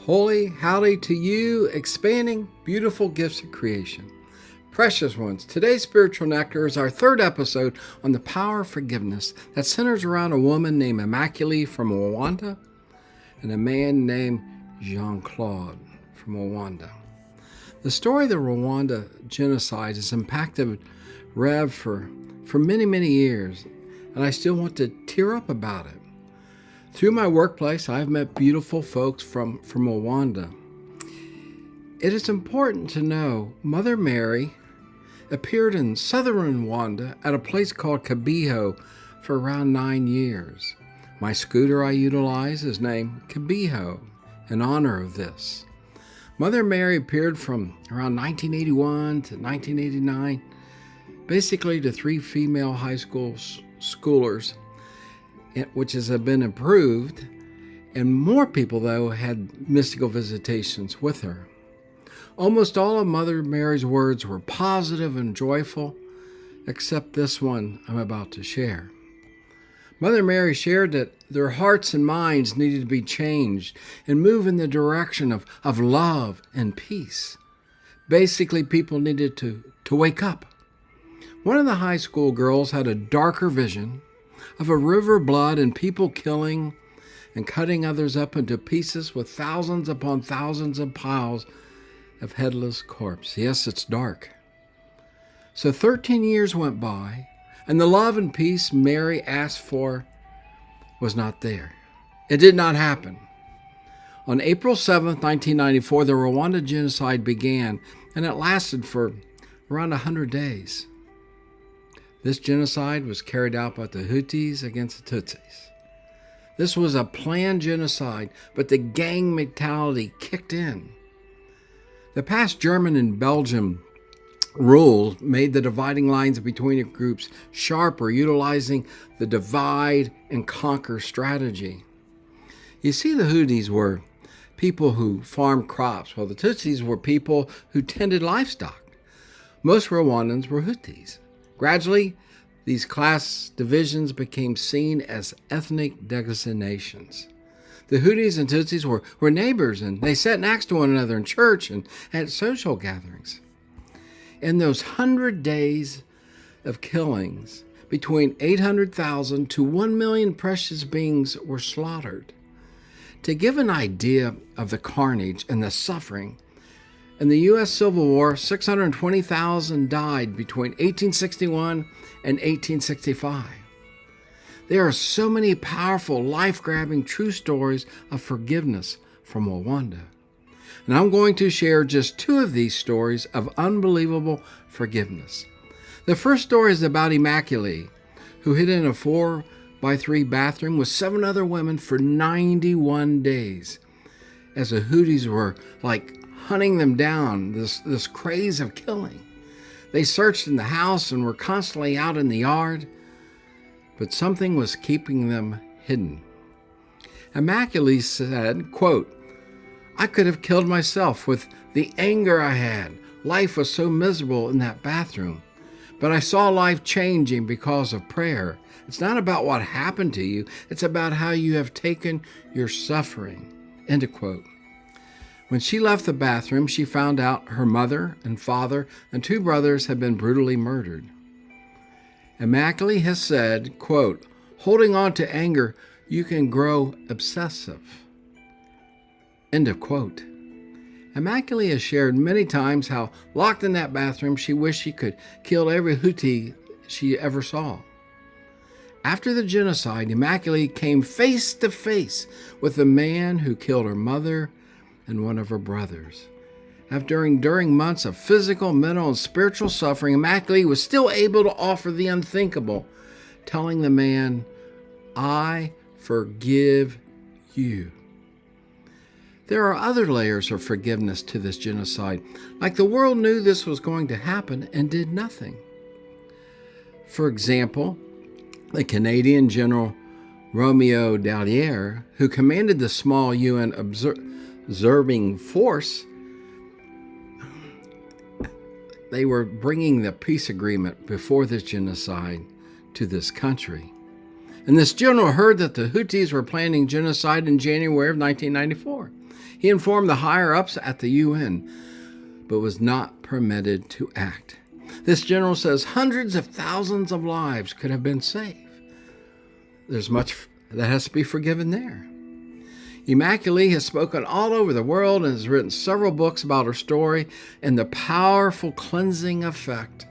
Holy howdy to you, expanding beautiful gifts of creation. Precious ones, today's Spiritual Nectar is our third episode on the power of forgiveness that centers around a woman named Immaculée from Rwanda and a man named Jean-Claude from Rwanda. The story of the Rwanda genocide has impacted Rev for many, many years, and I still want to tear up about it. Through my workplace, I've met beautiful folks from Rwanda. It is important to know Mother Mary appeared in southern Rwanda at a place called Kibeho for around 9 years. My scooter I utilize is named Kibeho in honor of this. Mother Mary appeared from around 1981 to 1989, basically to 3 female high school schoolers, which has been improved, and more people, though, had mystical visitations with her. Almost all of Mother Mary's words were positive and joyful, except this one I'm about to share. Mother Mary shared that their hearts and minds needed to be changed and move in the direction of love and peace. Basically, people needed to wake up. One of the high school girls had a darker vision of a river of blood and people killing and cutting others up into pieces with thousands upon thousands of piles of headless corpses. Yes, it's dark. So 13 years went by, and the love and peace Mary asked for was not there. It did not happen. On April 7th, 1994, the Rwanda genocide began, and it lasted for around 100 days. This genocide was carried out by the Hutus against the Tutsis. This was a planned genocide, but the gang mentality kicked in. The past German and Belgian rule made the dividing lines between the groups sharper, utilizing the divide and conquer strategy. You see, the Hutus were people who farmed crops, while the Tutsis were people who tended livestock. Most Rwandans were Hutus. Gradually, these class divisions became seen as ethnic designations. The Hutus and Tutsis were neighbors, and they sat next to one another in church and at social gatherings. In those 100 days of killings, between 800,000 to 1 million precious beings were slaughtered. To give an idea of the carnage and the suffering, in the U.S. Civil War, 620,000 died between 1861 and 1865. There are so many powerful, life-grabbing, true stories of forgiveness from Rwanda. And I'm going to share just 2 of these stories of unbelievable forgiveness. The first story is about Immaculée, who hid in a 4x3 bathroom with 7 other women for 91 days, as the Hutus were like hunting them down, this craze of killing. They searched in the house and were constantly out in the yard, but something was keeping them hidden. Immaculée said, quote, "I could have killed myself with the anger I had. Life was so miserable in that bathroom. But I saw life changing because of prayer. It's not about what happened to you. It's about how you have taken your suffering." End of quote. When she left the bathroom, she found out her mother and father and 2 brothers had been brutally murdered. Immaculée has said, quote, "Holding on to anger, you can grow obsessive." End of quote. Immaculée has shared many times how, locked in that bathroom, she wished she could kill every Hutu she ever saw. After the genocide, Immaculée came face to face with the man who killed her mother and one of her brothers. During months of physical, mental, and spiritual suffering, Immaculée was still able to offer the unthinkable, telling the man, "I forgive you." There are other layers of forgiveness to this genocide, like the world knew this was going to happen and did nothing. For example, the Canadian General Romeo Dallaire, who commanded the small UN observing force, they were bringing the peace agreement before this genocide to this country. And this general heard that the Hutus were planning genocide in January of 1994. He informed the higher-ups at the UN, but was not permitted to act. This general says hundreds of thousands of lives could have been saved. There's much that has to be forgiven there. Immaculée has spoken all over the world and has written several books about her story and the powerful cleansing effect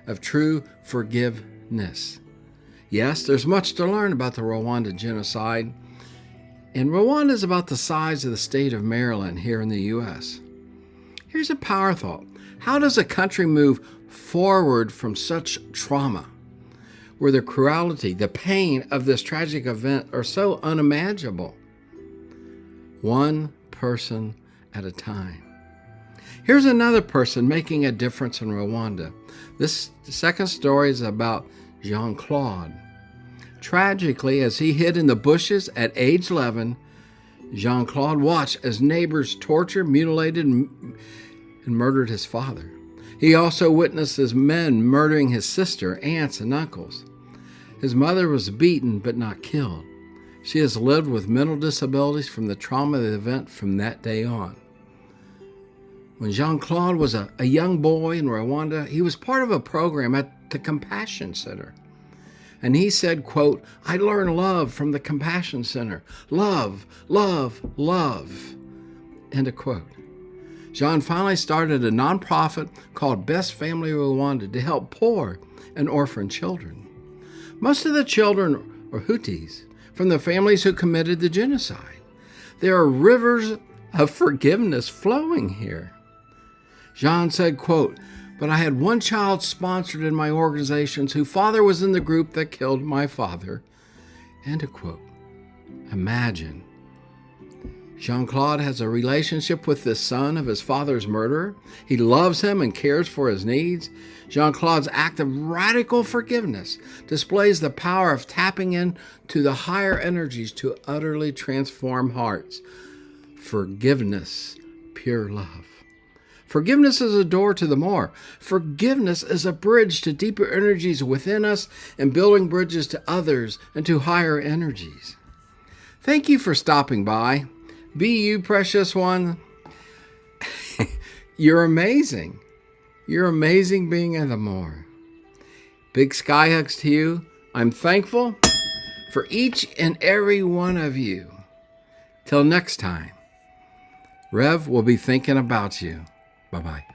of true forgiveness. Yes, there's much to learn about the Rwanda genocide, and Rwanda is about the size of the state of Maryland here in the U.S. Here's a power thought. How does a country move forward from such trauma, where the cruelty, the pain of this tragic event are so unimaginable? One person at a time. Here's another person making a difference in Rwanda. This second story is about Jean-Claude. Tragically, as he hid in the bushes at age 11, Jean-Claude watched as neighbors tortured, mutilated, and murdered his father. He also witnessed as men murdering his sister, aunts, and uncles. His mother was beaten but not killed. She has lived with mental disabilities from the trauma of the event from that day on. When Jean-Claude was a young boy in Rwanda, he was part of a program at the Compassion Center. And he said, quote, "I learned love from the Compassion Center. Love, love, love." End of quote. Jean finally started a nonprofit called Best Family Rwanda to help poor and orphan children. Most of the children are Hutus from the families who committed the genocide. There are rivers of forgiveness flowing here. Jean said, quote, "But I had one child sponsored in my organizations whose father was in the group that killed my father." End of quote. Imagine. Jean-Claude has a relationship with the son of his father's murderer. He loves him and cares for his needs. Jean-Claude's act of radical forgiveness displays the power of tapping into the higher energies to utterly transform hearts. Forgiveness, pure love. Forgiveness is a door to the more. Forgiveness is a bridge to deeper energies within us and building bridges to others and to higher energies. Thank you for stopping by. Be you, precious one. You're amazing. You're amazing being in the more. Big sky hugs to you. I'm thankful for each and every one of you. Till next time, Rev will be thinking about you. Bye-bye.